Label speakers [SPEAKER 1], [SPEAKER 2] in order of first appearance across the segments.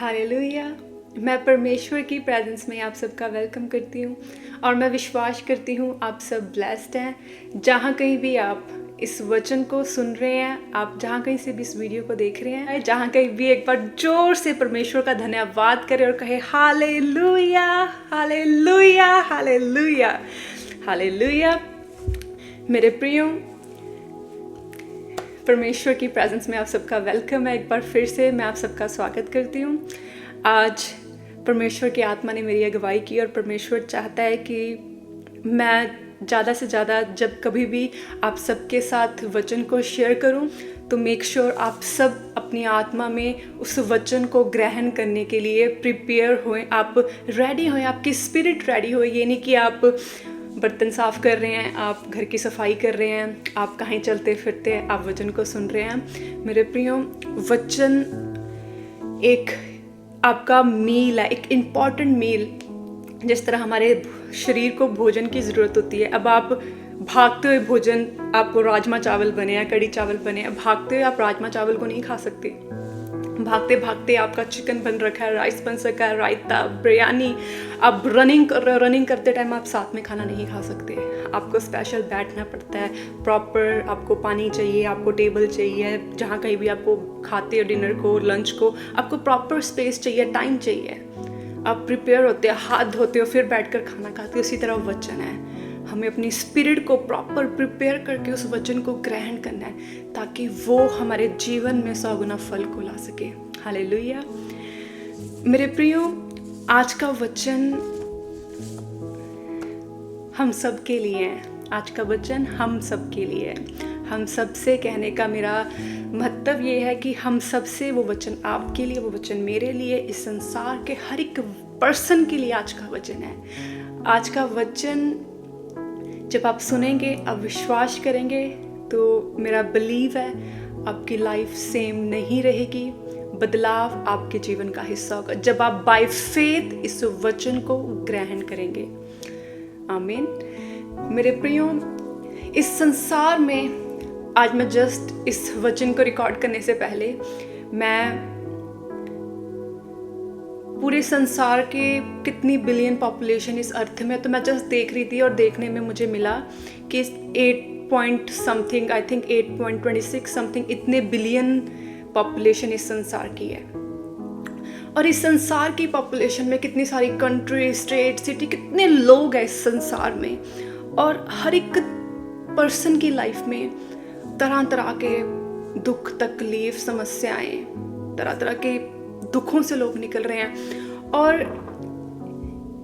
[SPEAKER 1] Hallelujah. मैं परमेश्वर की प्रेजेंस में आप सबका वेलकम करती हूँ और मैं विश्वास करती हूँ आप सब ब्लेस्ड हैं। जहाँ कहीं भी आप इस वचन को सुन रहे हैं, आप जहाँ कहीं से भी इस वीडियो को देख रहे हैं, जहाँ कहीं भी एक बार जोर से परमेश्वर का धन्यवाद करें और कहे हालेलुया, हालेलुया, हालेलुया, हालेलुया। मेरे प्रियो, परमेश्वर की प्रेजेंस में आप सबका वेलकम है। एक बार फिर से मैं आप सबका स्वागत करती हूँ। आज परमेश्वर की आत्मा ने मेरी अगुवाई की और परमेश्वर चाहता है कि मैं ज़्यादा से ज़्यादा जब कभी भी आप सबके साथ वचन को शेयर करूँ तो मेक श्योर आप सब अपनी आत्मा में उस वचन को ग्रहण करने के लिए प्रिपेयर होएं, आप रेडी होएं, आपकी स्पिरिट रेडी हो। ये नहीं कि आप बर्तन साफ़ कर रहे हैं, आप घर की सफाई कर रहे हैं, आप कहीं चलते फिरते आप वचन को सुन रहे हैं। मेरे प्रियो, वचन एक आपका मील है, एक इम्पॉर्टेंट मील। जिस तरह हमारे शरीर को भोजन की ज़रूरत होती है। अब आप भागते हुए भोजन, आपको राजमा चावल बने या कड़ी चावल बने, अब भागते हुए आप राजमा चावल को नहीं खा सकते। भागते भागते आपका चिकन बन रखा है, राइस बन सका है, रायता, बिरयानी, आप रनिंग कर रहे हो, रनिंग करते टाइम आप साथ में खाना नहीं खा सकते। आपको स्पेशल बैठना पड़ता है, प्रॉपर आपको पानी चाहिए, आपको टेबल चाहिए, जहाँ कहीं भी आपको खाते हो डिनर को, लंच को, आपको प्रॉपर स्पेस चाहिए, टाइम चाहिए। आप प्रिपेयर होते हो, हाथ धोते हो, फिर बैठकर खाना खाते हो। उसी तरह वचन है, हमें अपनी स्पिरिट को प्रॉपर प्रिपेयर करके उस वचन को ग्रहण करना है ताकि वो हमारे जीवन में 100 गुना फल को ला सके। हालेलुया। मेरे प्रियो, आज का वचन हम सब के लिए है। आज का वचन हम सब के लिए है। हम सब से कहने का मेरा महत्व ये है कि हम सब से वो वचन आपके लिए, वो वचन मेरे लिए, इस संसार के हर एक पर्सन के लिए आज का वचन है। आज का वचन जब आप सुनेंगे, आप विश्वास करेंगे तो मेरा बिलीव है आपकी लाइफ सेम नहीं रहेगी, बदलाव आपके जीवन का हिस्सा होगा जब आप बाय फेथ इस वचन को ग्रहण करेंगे। आमीन। मेरे प्रियो, इस संसार में आज मैं जस्ट इस वचन को रिकॉर्ड करने से पहले मैं पूरे संसार के कितनी बिलियन पॉपुलेशन इस अर्थ में, तो मैं जस्ट देख रही थी और देखने में मुझे मिला कि 8 point something, I think 8.26 something, इतने बिलियन पॉपुलेशन इस संसार की है। और इस संसार की पॉपुलेशन में कितनी सारी कंट्री, स्टेट, सिटी, कितने लोग हैं इस संसार में। और हर एक पर्सन की लाइफ में तरह तरह के दुख, तकलीफ, समस्याएं, तरह तरह के दुखों से लोग निकल रहे हैं। और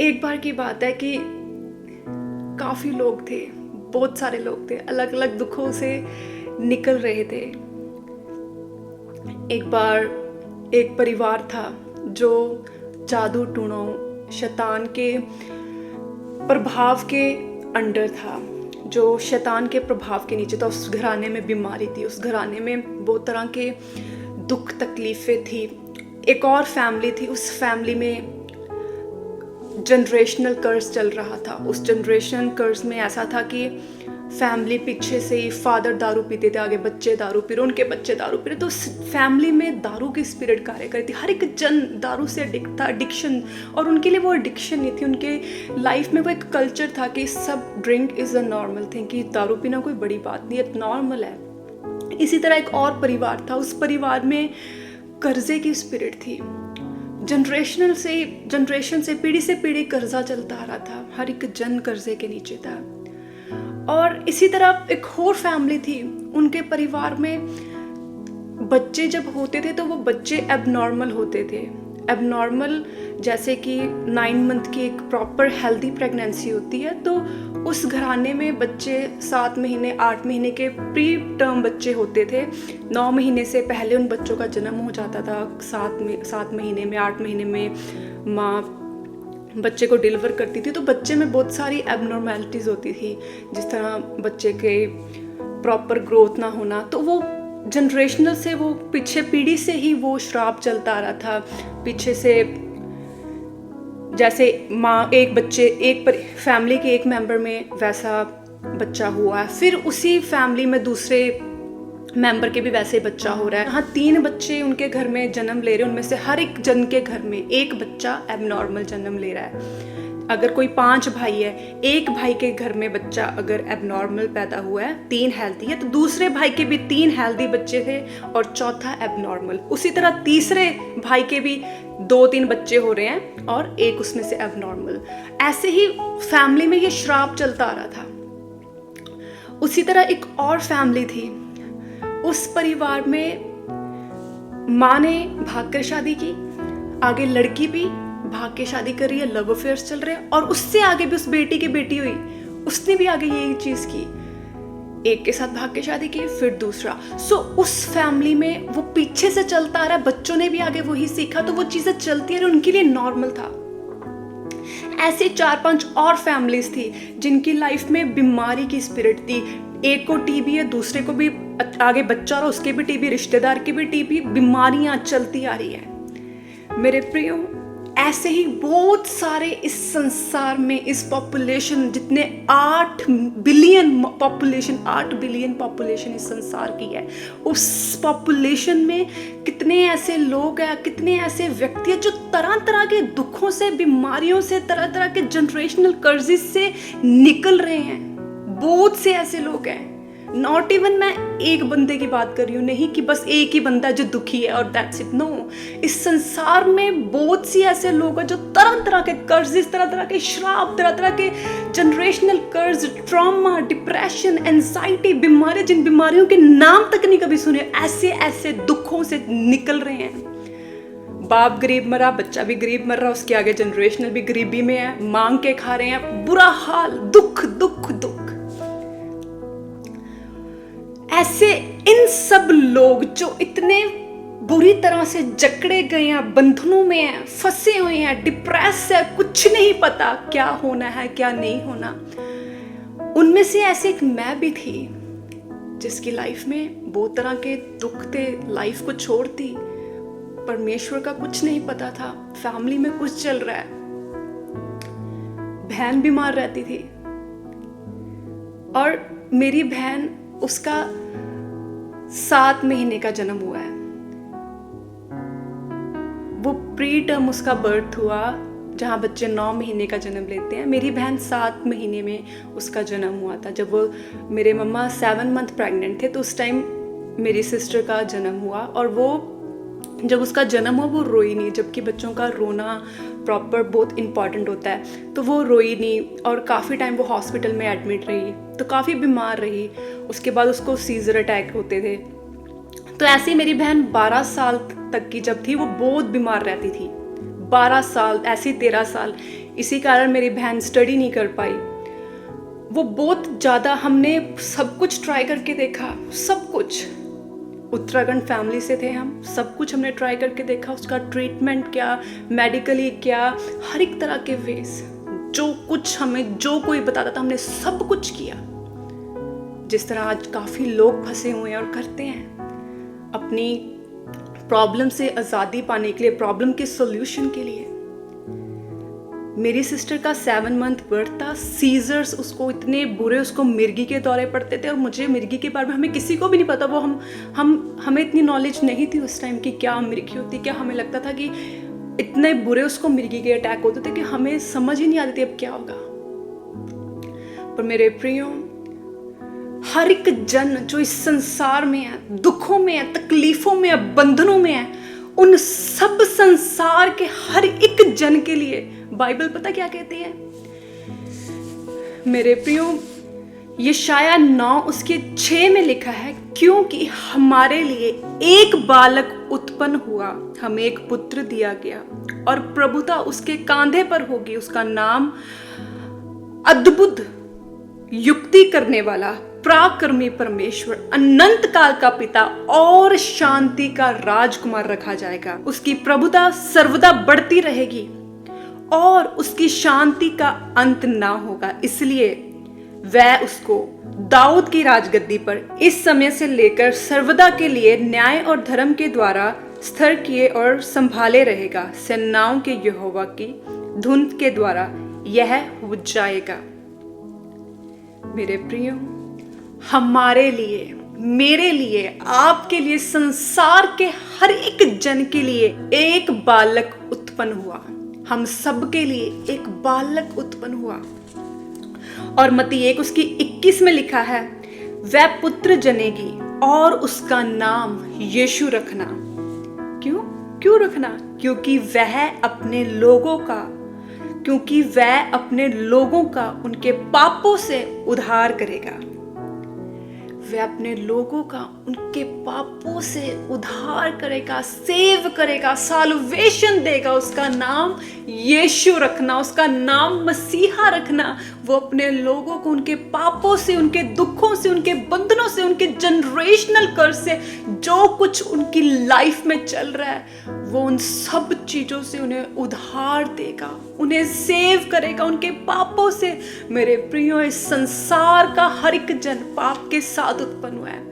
[SPEAKER 1] एक बार की बात है कि काफ़ी लोग थे, बहुत सारे लोग थे, अलग अलग दुखों से निकल रहे थे। एक बार एक परिवार था जो जादू टूणों, शैतान के प्रभाव के अंडर था, जो शैतान के प्रभाव के नीचे था। उस घराने में बीमारी थी, उस घराने में बहुत तरह के दुख तकलीफ़ें थी। एक और फैमिली थी, उस फैमिली में जनरेशनल कर्ज चल रहा था। उस जनरेशन कर्ज में ऐसा था कि फैमिली पीछे से ही, फादर दारू पीते थे, आगे बच्चे दारू पी रहे, उनके बच्चे दारू पी रहे, तो फैमिली में दारू की स्पिरिट कार्य करती। हर एक जन दारू से एडिक्ट था, एडिक्शन। और उनके लिए वो एडिक्शन नहीं थी, उनके लाइफ में वो एक कल्चर था कि सब drink is a normal thing, कि दारू पीना कोई बड़ी बात नहीं है, नॉर्मल है। इसी तरह एक और परिवार था, उस परिवार में कर्जे की स्पिरिट थी। जनरेशन से पीढ़ी से पीढ़ी कर्जा चलता आ रहा था, हर एक जन कर्जे के नीचे था। और इसी तरह एक और फैमिली थी, उनके परिवार में बच्चे जब होते थे तो वो बच्चे एबनॉर्मल होते थे। एबनॉर्मल जैसे कि 9 मंथ की एक प्रॉपर हेल्दी प्रेगनेंसी होती है, तो उस घराने में बच्चे 7 महीने, 8 महीने के प्री टर्म बच्चे होते थे। 9 महीने से पहले उन बच्चों का जन्म हो जाता था। 7 महीने में, 8 महीने में माँ बच्चे को डिलीवर करती थी, तो बच्चे में बहुत सारी एबनॉर्मेलिटीज़ होती थी, जिस तरह बच्चे के प्रॉपर ग्रोथ ना होना। तो वो जनरेशनल से, वो पीछे पीढ़ी से ही वो श्राप चलता आ रहा था। पीछे से जैसे माँ, एक फैमिली के एक मेंबर में वैसा बच्चा हुआ, फिर उसी फैमिली में दूसरे मेंबर के भी वैसे ही बच्चा हो रहा है। हाँ, 3 बच्चे उनके घर में जन्म ले रहे हैं, उनमें से हर एक जन के घर में एक बच्चा एबनॉर्मल जन्म ले रहा है। अगर कोई 5 भाई है, एक भाई के घर में बच्चा अगर एबनॉर्मल पैदा हुआ है, 3 हेल्दी है, तो दूसरे भाई के भी 3 हेल्दी बच्चे थे और चौथा एबनॉर्मल। उसी तरह तीसरे भाई के भी 2-3 बच्चे हो रहे हैं और एक उसमें से एबनॉर्मल। ऐसे ही फैमिली में ये श्राप चलता आ रहा था। उसी तरह एक और फैमिली थी, उस परिवार में माँ ने भागकर शादी की, आगे लड़की भी भाग के शादी कर रही है, लव अफेयर्स चल रहे हैं, और उससे आगे भी उस बेटी की बेटी हुई, उसने भी आगे यही चीज की, एक के साथ भाग के शादी की, फिर दूसरा। उस फैमिली में वो पीछे से चलता आ रहा है, बच्चों ने भी आगे वही सीखा, तो वो चीजें चलती आ रही, उनके लिए नॉर्मल था। ऐसे 4-5 और फैमिलीज थी जिनकी लाइफ में बीमारी की स्पिरिट थी। एक को टीबी है, दूसरे को भी आगे बच्चा और उसके भी टीबी, रिश्तेदार की भी टीबी, बीमारियां चलती आ रही है। मेरे प्रियो, ऐसे ही बहुत सारे इस संसार में, इस पॉपुलेशन, जितने 8 बिलियन पॉपुलेशन इस संसार की है, उस पॉपुलेशन में कितने ऐसे लोग हैं, कितने ऐसे व्यक्ति हैं जो तरह तरह के दुखों से, बीमारियों से, तरह तरह के जनरेशनल कर्जेस से निकल रहे हैं। बहुत से ऐसे लोग हैं, नॉट इवन मैं एक बंदे की बात कर रही हूँ, नहीं कि बस एक ही बंदा जो दुखी है और दैट्स इट, नो। इस संसार में बहुत सी ऐसे लोग हैं जो तरह तरह के कर्जेस, तरह तरह के श्राप, तरह तरह के जनरेशनल कर्ज, ट्रॉमा, डिप्रेशन, एंजाइटी, बीमारी, जिन बीमारियों के नाम तक नहीं कभी सुने, ऐसे ऐसे दुखों से निकल रहे हैं। बाप गरीब मरा, बच्चा भी गरीब मर रहा, उसके आगे जनरेशनल भी गरीबी में है, मांग के खा रहे हैं, बुरा हाल, दुख दुख दुख। ऐसे इन सब लोग जो इतने बुरी तरह से जकड़े गए हैं, बंधनों में हैं, फंसे हुए हैं, डिप्रेस है, कुछ नहीं पता क्या होना है क्या नहीं होना, उनमें से ऐसे एक मैं भी थी जिसकी लाइफ में बहुत तरह के दुख थे, लाइफ को छोड़ती, परमेश्वर का कुछ नहीं पता था, फैमिली में कुछ चल रहा है, बहन बीमार रहती थी और मेरी बहन, उसका 7 महीने का जन्म हुआ है, वो प्री टर्म उसका बर्थ हुआ, जहाँ बच्चे 9 महीने का जन्म लेते हैं। मेरी बहन 7 महीने में उसका जन्म हुआ था। जब वो, मेरे मम्मा 7 मंथ प्रेग्नेंट थे, तो उस टाइम मेरी सिस्टर का जन्म हुआ, और वो जब उसका जन्म हुआ वो रोई नहीं, जबकि बच्चों का रोना प्रॉपर बहुत इंपॉर्टेंट होता है, तो वो रोई नहीं और काफ़ी टाइम वो हॉस्पिटल में एडमिट रही, तो काफ़ी बीमार रही। उसके बाद उसको सीजर अटैक होते थे। तो ऐसे ही मेरी बहन 12 साल तक की जब थी, वो बहुत बीमार रहती थी, 12 साल, ऐसे 13 साल। इसी कारण मेरी बहन स्टडी नहीं कर पाई। वो बहुत ज़्यादा, हमने सब कुछ ट्राई करके देखा, सब कुछ, उत्तराखंड फैमिली से थे हम, सब कुछ हमने ट्राई करके देखा, उसका ट्रीटमेंट क्या, मेडिकली क्या, हर एक तरह के वेज, जो कुछ हमें जो कोई बताता था हमने सब कुछ किया। जिस तरह आज काफ़ी लोग फंसे हुए हैं और करते हैं, अपनी प्रॉब्लम से आज़ादी पाने के लिए, प्रॉब्लम के सॉल्यूशन के लिए। मेरी सिस्टर का 7 मंथ बर्थ था, सीजर्स उसको इतने बुरे, उसको मिर्गी के दौरे पड़ते थे, और मुझे मिर्गी के बारे में, हमें किसी को भी नहीं पता, वो हमें इतनी नॉलेज नहीं थी उस टाइम की क्या मिर्गी होती, क्या, हमें लगता था कि इतने बुरे उसको मिर्गी के अटैक होते थे कि हमें समझ ही नहीं आती थी अब क्या होगा। पर मेरे प्रियो, हर एक जन जो इस संसार में है, दुखों में है, तकलीफों में है, बंधनों में है, उन सब संसार के हर एक जन के लिए बाइबल पता क्या कहती है मेरे प्रियो? यशाया 9 उसके 6 में लिखा है, क्योंकि हमारे लिए एक बालक उत्पन्न हुआ, हमें एक पुत्र दिया गया, और प्रभुता उसके कांधे पर होगी, उसका नाम अद्भुत, युक्ति करने वाला, पराक्रमी परमेश्वर, अनंत काल का पिता और शांति का राजकुमार रखा जाएगा। उसकी प्रभुता सर्वदा बढ़ती रहेगी और उसकी शांति का अंत ना होगा। इसलिए वह उसको दाऊद की राजगद्दी पर इस समय से लेकर सर्वदा के लिए न्याय और धर्म के द्वारा स्थिर किए और संभाले रहेगा। सेनाओं के यहोवा की धुन के द्वारा यह हो जाएगा। मेरे प्रियो, हमारे लिए मेरे लिए, आपके लिए, संसार के हर एक जन के लिए एक बालक उत्पन्न हुआ। हम सब के लिए एक बालक उत्पन्न हुआ। और मत्ती 1 उसकी 21 में लिखा है, वह पुत्र जनेगी और उसका नाम यीशु रखना। क्यों रखना? क्योंकि वह अपने लोगों का उनके पापों से उद्धार करेगा। वह अपने लोगों का उनके पापों से उद्धार करेगा, सेव करेगा, साल्वेशन देगा। उसका नाम यीशु रखना, उसका नाम मसीहा रखना। वो अपने लोगों को उनके पापों से, उनके दुखों से, उनके बंधनों से, उनके जनरेशनल कर्ज से, जो कुछ उनकी लाइफ में चल रहा है, वो उन सब चीजों से उन्हें उद्धार देगा, उन्हें सेव करेगा उनके पापों से। मेरे प्रियो, इस संसार का हर एक जन पाप के साथ उत्पन्न हुआ है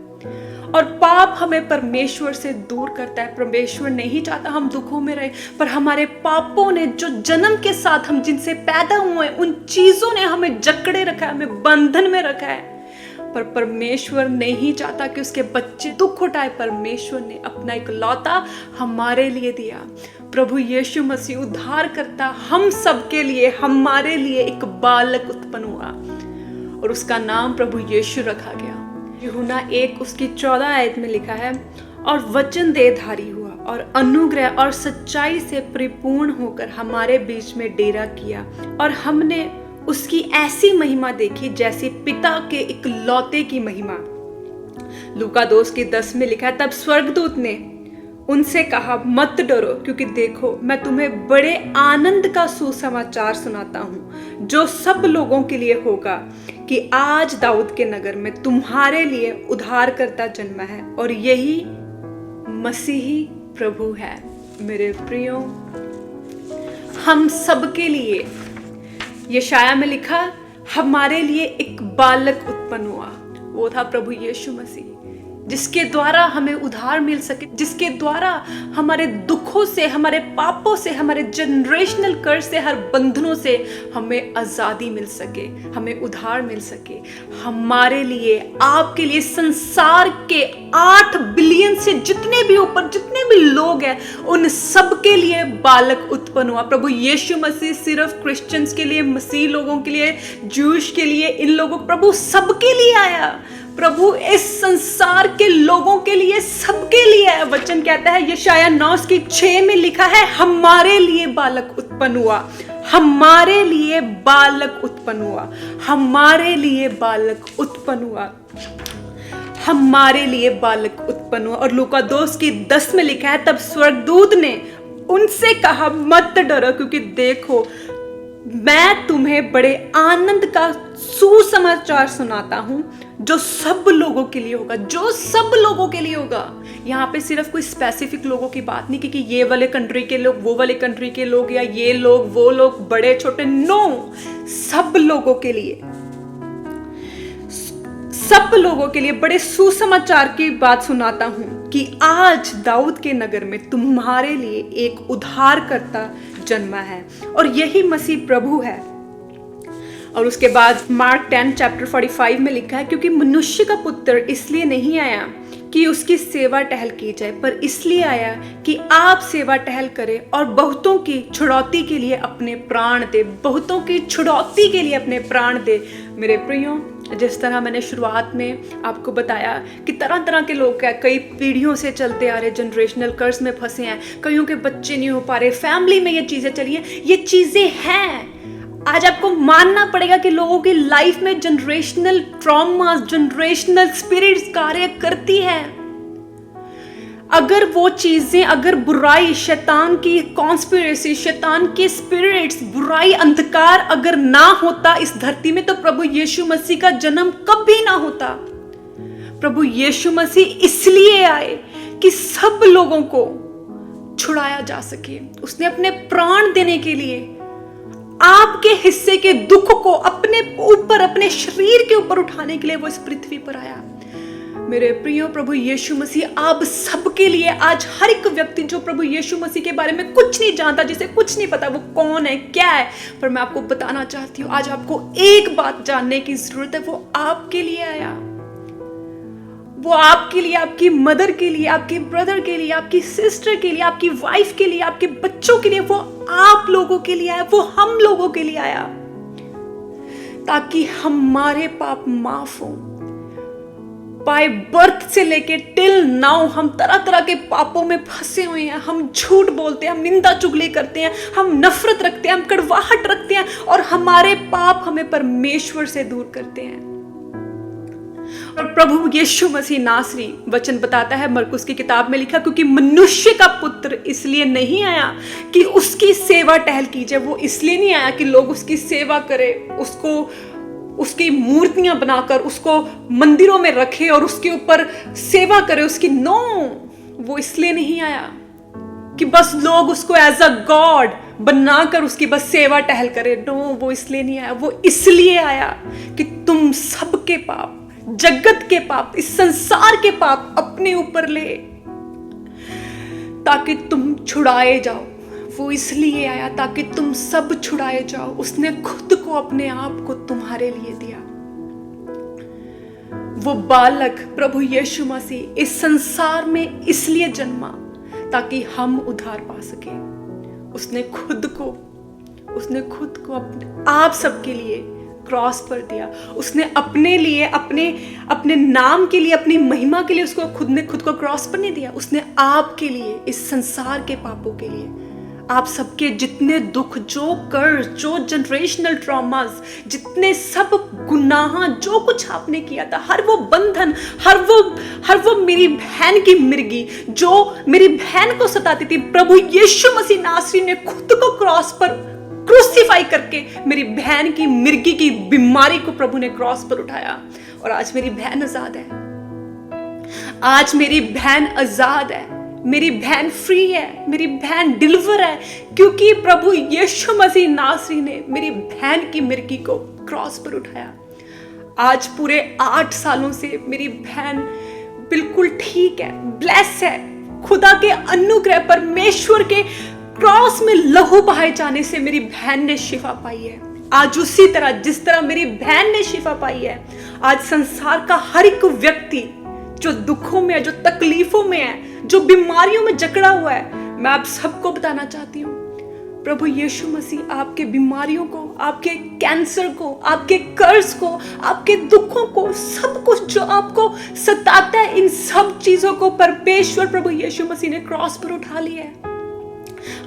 [SPEAKER 1] और पाप हमें परमेश्वर से दूर करता है। परमेश्वर नहीं चाहता हम दुखों में रहे, पर हमारे पापों ने, जो जन्म के साथ हम जिनसे पैदा हुए, उन चीजों ने हमें जकड़े रखा है, हमें बंधन में रखा है। पर परमेश्वर नहीं चाहता कि उसके बच्चे दुख उठाए। परमेश्वर ने अपना एक लौता हमारे लिए दिया। प्रभु यीशु मसीह उद्धार करता हम सबके लिए, हमारे लिए एक बालक उत्पन्न हुआ और उसका नाम प्रभु यीशु रखा गया। यूहन्ना 1 उसकी 14 आयत में लिखा है, और वचन देहधारी हुआ और अनुग्रह और सच्चाई से परिपूर्ण होकर हमारे बीच में डेरा किया, और हमने उसकी ऐसी महिमा देखी जैसी पिता के इकलौते की महिमा। लूका 2:10 में लिखा है, तब स्वर्गदूत ने उनसे कहा, मत डरो, क्योंकि देखो मैं तुम्हें बड़े आनंद का सुसमाचार सुनाता हूँ, जो सब लोगों के लिए होगा, कि आज दाऊद के नगर में तुम्हारे लिए उद्धारकर्ता जन्मा है, और यही मसीही प्रभु है। मेरे प्रियो, हम सबके लिए, यशाया में लिखा, हमारे लिए एक बालक उत्पन्न हुआ। वो था प्रभु यीशु मसीह, जिसके द्वारा हमें उद्धार मिल सके, जिसके द्वारा हमारे दुखों से, हमारे पापों से, हमारे जनरेशनल कर्ज से, हर बंधनों से हमें आजादी मिल सके, हमें उद्धार मिल सके। हमारे लिए, आपके लिए, संसार के 8 बिलियन से जितने भी ऊपर जितने भी लोग हैं, उन सब के लिए बालक उत्पन्न हुआ। प्रभु यीशु मसीह सिर्फ क्रिश्चियंस के लिए, मसीह लोगों के लिए, जूश के लिए, इन लोगों, प्रभु सबके लिए आया। प्रभु इस संसार के लोगों के लिए, सबके लिए है। वचन कहता है, यशाया 9:6 में लिखा है, हमारे लिए बालक उत्पन्न हुआ, हमारे लिए बालक उत्पन्न हुआ, हमारे लिए बालक उत्पन्न हुआ, हमारे लिए बालक उत्पन्न हुआ। और लूका 2:10 में लिखा है, तब स्वर्गदूत ने उनसे कहा, मत डरो, क्योंकि देखो मैं तुम्हें बड़े आनंद का सुसमाचार सुनाता हूं, जो सब लोगों के लिए होगा, जो सब लोगों के लिए होगा। यहाँ पे सिर्फ कोई स्पेसिफिक लोगों की बात नहीं कि ये वाले कंट्री के लोग, वो वाले कंट्री के लोग, या ये लोग, वो लोग, बड़े छोटे, नो, सब लोगों के लिए, सब लोगों के लिए बड़े सुसमाचार की बात सुनाता हूं, कि आज दाऊद के नगर में तुम्हारे लिए एक उद्धारकर्ता जन्मा है, और यही मसीह प्रभु है। और उसके बाद मार्क 10:45 में लिखा है, क्योंकि मनुष्य का पुत्र इसलिए नहीं आया कि उसकी सेवा टहल की जाए, पर इसलिए आया कि आप सेवा टहल करें और बहुतों की छुड़ौती के लिए अपने प्राण दे, बहुतों की छुड़ौती के लिए अपने प्राण दे। मेरे प्रियो, जिस तरह मैंने शुरुआत में आपको बताया कि तरह तरह के लोग हैं, कई पीढ़ियों से चलते आ रहे, जनरेशनल कर्ज में फंसे हैं, कईयों के बच्चे नहीं हो पा रहे, फैमिली में ये चीजें चली हैं, ये चीजें हैं। आज आपको मानना पड़ेगा कि लोगों की लाइफ में जनरेशनल ट्रॉमा, जनरेशनल स्पिरिट्स कार्य करती है। अगर वो चीजें, अगर बुराई, शैतान की कॉन्स्पिरेसी, शैतान के स्पिरिट्स, बुराई, अंधकार अगर ना होता इस धरती में, तो प्रभु यीशु मसीह का जन्म कभी ना होता। प्रभु यीशु मसीह इसलिए आए कि सब लोगों को छुड़ाया जा सके। उसने अपने प्राण देने के लिए, आपके हिस्से के दुख को अपने ऊपर, अपने शरीर के ऊपर उठाने के लिए वो इस पृथ्वी पर आया। मेरे प्रियो, प्रभु यीशु मसीह आप सबके लिए, आज हर एक व्यक्ति जो प्रभु यीशु मसीह के बारे में कुछ नहीं जानता, जिसे कुछ नहीं पता वो कौन है, क्या है, पर मैं आपको बताना चाहती हूँ, आज आपको एक बात जानने की जरूरत है, वो आपके लिए आया। वो आपके लिए, आपकी मदर के लिए, आपके ब्रदर के लिए, आपकी सिस्टर के लिए, आपकी वाइफ के लिए, आपके बच्चों के लिए, वो आप लोगों के लिए आया, वो हम लोगों के लिए आया, ताकि हमारे पाप माफ हो। बाय बर्थ से लेके टिल नाउ हम तरह तरह के पापों में फंसे हुए हैं। हम झूठ बोलते हैं, हम निंदा चुगली करते हैं, हम नफरत रखते हैं, हम कड़वाहट रखते हैं, और हमारे पाप हमें परमेश्वर से दूर करते हैं। और प्रभु यीशु मसीह नासरी, वचन बताता है मरकुस की किताब में लिखा, क्योंकि मनुष्य का पुत्र इसलिए नहीं आया कि उसकी सेवा टहल कीजिए। वो इसलिए नहीं आया कि लोग उसकी सेवा करें, उसको उसकी मूर्तियां बनाकर उसको मंदिरों में रखे और उसके ऊपर सेवा करे उसकी। नो, वो इसलिए नहीं आया कि बस लोग उसको एज अ गॉड बनाकर उसकी बस सेवा टहल करे। नो, वो इसलिए नहीं आया। वो इसलिए आया कि तुम सबके पाप, जगत के पाप, इस संसार के पाप अपने ऊपर ले, ताकि तुम छुड़ाए जाओ। वो इसलिए आया ताकि तुम सब छुड़ाए जाओ। उसने खुद को, अपने आप को तुम्हारे लिए दिया। वो बालक प्रभु यीशु मसीह इस संसार में इसलिए जन्मा ताकि हम उद्धार पा सके। उसने खुद को अपने आप सबके लिए क्रॉस पर दिया। उसने अपने लिए, अपने नाम के लिए, अपनी महिमा के लिए उसको खुद को क्रॉस पर नहीं दिया। उसने आपके लिए, इस संसार के पापों के लिए, आप सबके जितने दुख, जो कर्ज, जो जनरेशनल ट्रॉमास, जितने सब गुनाह, जो कुछ आपने किया था, हर वो बंधन, हर वो मेरी बहन की मिर्गी जो मेरी बहन को सताती थी, प्रभु यीशु मसीह नासरी ने खुद को क्रॉस पर क्रूसीफाई करके मेरी बहन की मिर्गी की बीमारी को प्रभु ने क्रॉस पर उठाया। और आज मेरी बहन आजाद है। आज मेरी बहन आजाद है, मेरी बहन फ्री है, मेरी बहन डिलीवर है, क्योंकि प्रभु यीशु मसीह नासरी ने मेरी बहन की मिर्गी को क्रॉस पर उठाया। आज पूरे 8 सालों से मेरी बहन बिल्कुल ठीक है, ब्लेस है। खुदा के अनुग्रह, परमेश्वर के क्रॉस में लहू बहाए जाने से मेरी बहन ने शिफा पाई है। आज उसी तरह जिस तरह मेरी बहन ने शिफा पाई है, आज संसार का हर एक व्यक्ति जो दुखों में है, जो तकलीफों में है, जो बीमारियों में जकड़ा हुआ है, मैं आप सबको बताना चाहती हूँ, प्रभु यीशु मसीह आपके बीमारियों को, आपके कैंसर को, आपके कर्ज को, आपके दुखों को, सब कुछ जो आपको सताता है, इन सब चीजों को परमेश्वर प्रभु यीशु मसीह ने क्रॉस पर उठा लिया है।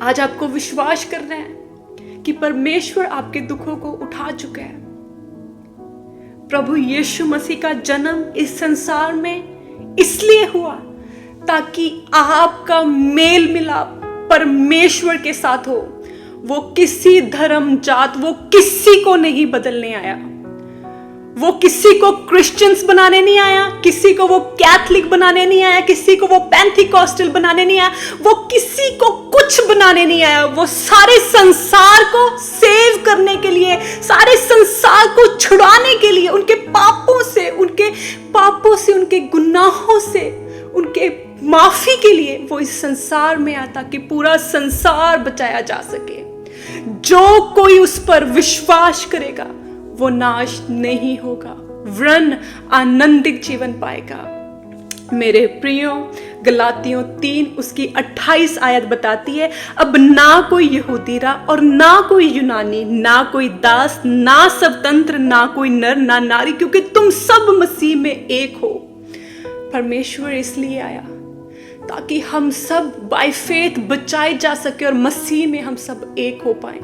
[SPEAKER 1] आज आपको विश्वास करना है कि परमेश्वर आपके दुखों को उठा चुका है। प्रभु यीशु मसीह का जन्म इस संसार में इसलिए हुआ ताकि आपका मेल मिलाप परमेश्वर के साथ हो। वो किसी धर्म, जात, वो किसी को नहीं बदलने आया। वो किसी को क्रिश्चियंस बनाने नहीं आया, किसी को वो कैथलिक बनाने नहीं आया, किसी को वो पेंथिकॉस्टल बनाने नहीं आया, वो किसी को कुछ बनाने नहीं आया। वो सारे संसार को सेव करने के लिए, सारे संसार को छुड़ाने के लिए, उनके पापों से, उनके गुनाहों से, उनके माफी के लिए वो इस संसार में आया ताकि पूरा संसार बचाया जा सके। जो कोई उस पर विश्वास करेगा वो नाश नहीं होगा, वरन आनंदित जीवन पाएगा। मेरे प्रियो, गलातियों 3 उसकी 28 आयत बताती है, अब ना कोई यहूदी रहा और ना कोई यूनानी, ना कोई दास, ना स्वतंत्र, ना कोई नर ना नारी, क्योंकि तुम सब मसीह में एक हो। परमेश्वर इसलिए आया ताकि हम सब बाय फेथ बचाए जा सके और मसीह में हम सब एक हो पाए।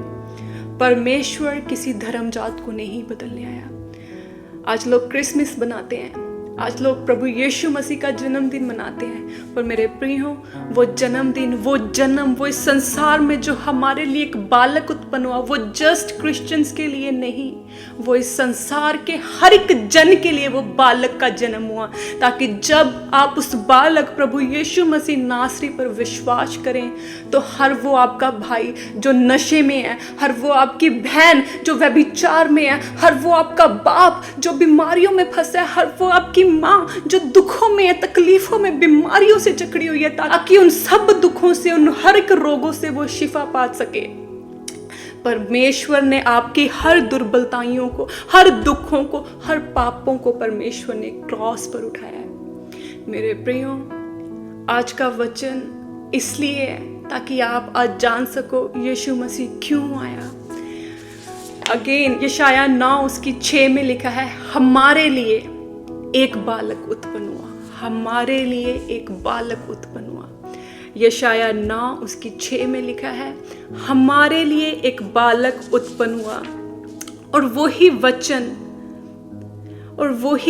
[SPEAKER 1] परमेश्वर किसी धर्म जात को नहीं बदलने आया। आज लोग क्रिसमस बनाते हैं, आज लोग प्रभु यीशु मसीह का जन्मदिन मनाते हैं, पर मेरे प्रियो, वो जन्मदिन, वो जन्म, वो इस संसार में जो हमारे लिए एक बालक उत्पन्न हुआ, वो जस्ट क्रिश्चियंस के लिए नहीं, वो इस संसार के हर एक जन के लिए वो बालक का जन्म हुआ, ताकि जब आप उस बालक प्रभु यीशु मसीह नासरी पर विश्वास करें तो हर वो आपका भाई जो नशे में है, हर वो आपकी बहन जो व्यभिचार में है, हर वो आपका बाप जो बीमारियों में फंसा है, हर वो आपकी माँ जो दुखों में है, तकलीफों में, बीमारियों से जकड़ी हुई है, ताकि उन सब दुखों से, उन हर एक रोगों से वो शिफा पा सके। परमेश्वर ने आपकी हर दुर्बलताओं को, हर दुखों को, हर पापों को परमेश्वर ने क्रॉस पर उठाया है। मेरे प्रियो, आज का वचन इसलिए है ताकि आप आज जान सको यीशु मसीह क्यों आया। अगेन यशाया 9 उसकी 6 में लिखा है, हमारे लिए एक बालक उत्पन्न हुआ, हमारे लिए एक बालक उत्पन्न हुआ। यशाया 9 उसकी 6 में लिखा है, हमारे लिए एक बालक उत्पन्न हुआ। और वही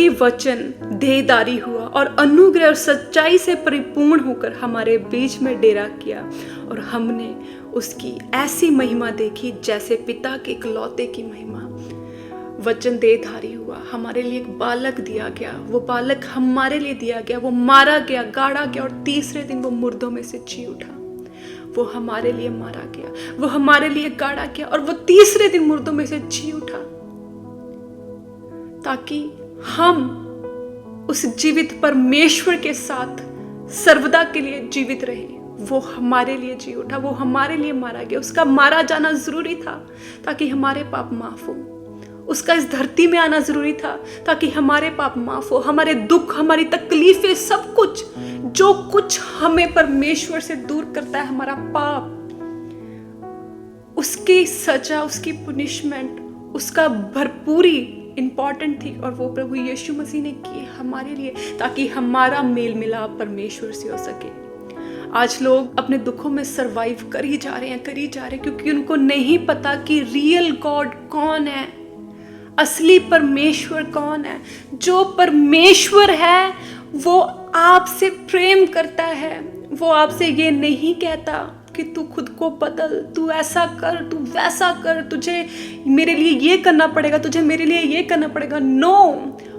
[SPEAKER 1] वचन देहधारी हुआ और अनुग्रह और सच्चाई से परिपूर्ण होकर हमारे बीच में डेरा किया, और हमने उसकी ऐसी महिमा देखी जैसे पिता के इकलौते की महिमा। वचन देहधारी हुआ, हमारे लिए एक बालक दिया गया, वो बालक हमारे लिए दिया गया, वो मारा गया, गाड़ा गया, और तीसरे दिन वो मुर्दों में से जी उठा। वो हमारे लिए मारा गया, वो हमारे लिए गाड़ा गया, और वो तीसरे दिन मुर्दों में से जी उठा, ताकि हम उस जीवित परमेश्वर के साथ सर्वदा के लिए जीवित रहे। वो हमारे लिए जी उठा, वो हमारे लिए मारा गया। उसका मारा जाना जरूरी था ताकि हमारे पाप माफ हो। उसका इस धरती में आना जरूरी था ताकि हमारे पाप माफ हो। हमारे दुख, हमारी तकलीफें, सब कुछ जो कुछ हमें परमेश्वर से दूर करता है, हमारा पाप, उसकी सजा, उसकी पुनिशमेंट, उसका भरपूरी इंपॉर्टेंट थी, और वो प्रभु यीशु मसीह ने की हमारे लिए, ताकि हमारा मेल मिलाप परमेश्वर से हो सके। आज लोग अपने दुखों में सरवाइव कर ही जा रहे हैं, क्योंकि उनको नहीं पता कि रियल गॉड कौन है, असली परमेश्वर कौन है। जो परमेश्वर है वो आपसे प्रेम करता है। वो आपसे ये नहीं कहता कि तू खुद को बदल, तू ऐसा कर, तू वैसा कर, तुझे मेरे लिए ये करना पड़ेगा, तुझे मेरे लिए ये करना पड़ेगा। नो,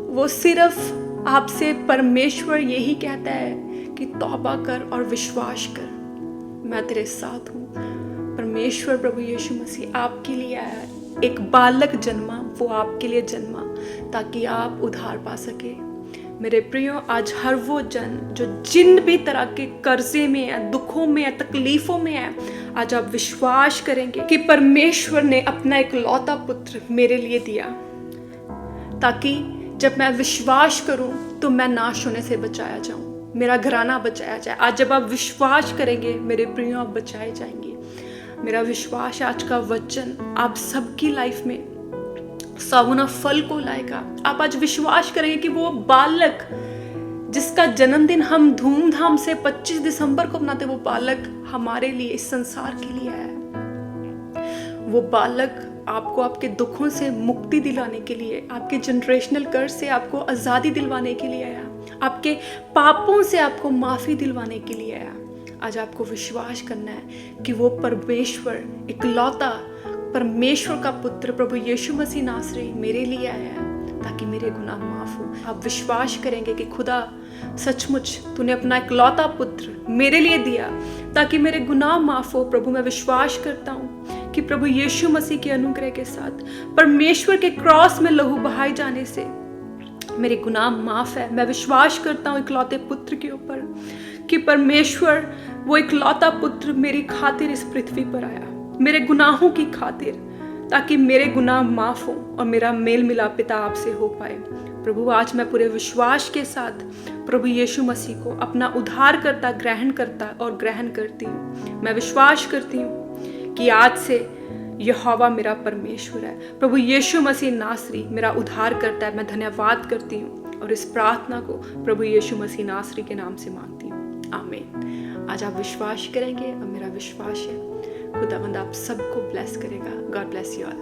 [SPEAKER 1] वो सिर्फ आपसे परमेश्वर यही कहता है कि तौबा कर और विश्वास कर, मैं तेरे साथ हूँ। परमेश्वर प्रभु यीशु मसीह आपके लिए आया, एक बालक जन्मा, वो आपके लिए जन्मा ताकि आप उद्धार पा सके। मेरे प्रियो, आज हर वो जन जो जिन भी तरह के कर्जे में है, दुखों में है, तकलीफों में है, आज आप विश्वास करेंगे कि परमेश्वर ने अपना इकलौता पुत्र मेरे लिए दिया, ताकि जब मैं विश्वास करूं तो मैं नाश होने से बचाया जाऊं, मेरा घराना बचाया जाए। आज जब आप विश्वास करेंगे मेरे प्रियो, आप बचाए जाएंगे। मेरा विश्वास आज का वचन आप सबकी लाइफ में 100 गुना फल को लाएगा। आप आज विश्वास करेंगे कि वो बालक जिसका जन्मदिन हम धूमधाम से 25 दिसंबर को मनाते, वो बालक हमारे लिए, इस संसार के लिए आया है। वो बालक आपको आपके दुखों से मुक्ति दिलाने के लिए, आपके जनरेशनल कर्ज से आपको आज़ादी दिलवाने के लिए आया, आपके पापों से आपको माफ़ी दिलवाने के लिए आया। आज आपको विश्वास करना है कि वो परमेश्वर, इकलौता परमेश्वर का पुत्र प्रभु यीशु मसीह नासरी मेरे लिए आया है ताकि मेरे गुनाह माफ हो। आप विश्वास करेंगे कि खुदा सचमुच तूने अपना इकलौता पुत्र मेरे लिए दिया ताकि मेरे गुनाह माफ हो। प्रभु, मैं विश्वास करता हूँ कि प्रभु यीशु मसीह के अनुग्रह के साथ परमेश्वर के क्रॉस में लहू बहाए जाने से मेरे गुनाह माफ है। मैं विश्वास करता हूँ इकलौते पुत्र के ऊपर कि परमेश्वर वो इकलौता पुत्र मेरी खातिर इस पृथ्वी पर आया, मेरे गुनाहों की खातिर, ताकि मेरे गुनाह माफ हो और मेरा मेल मिलाप पिता आपसे हो पाए। प्रभु, आज मैं पूरे विश्वास के साथ प्रभु यीशु मसीह को अपना उद्धारकर्ता ग्रहण करती हूँ। मैं विश्वास करती हूँ कि आज से यहोवा मेरा परमेश्वर है, प्रभु यीशु मसीह नासरी मेरा उद्धार करता है। मैं धन्यवाद करती हूँ और इस प्रार्थना को प्रभु यीशु मसीह नासरी के नाम से मांगती हूँ, आमीन। आज आप विश्वास करेंगे और मेरा विश्वास है खुदावंद आप सबको ब्लेस करेगा। God bless you all.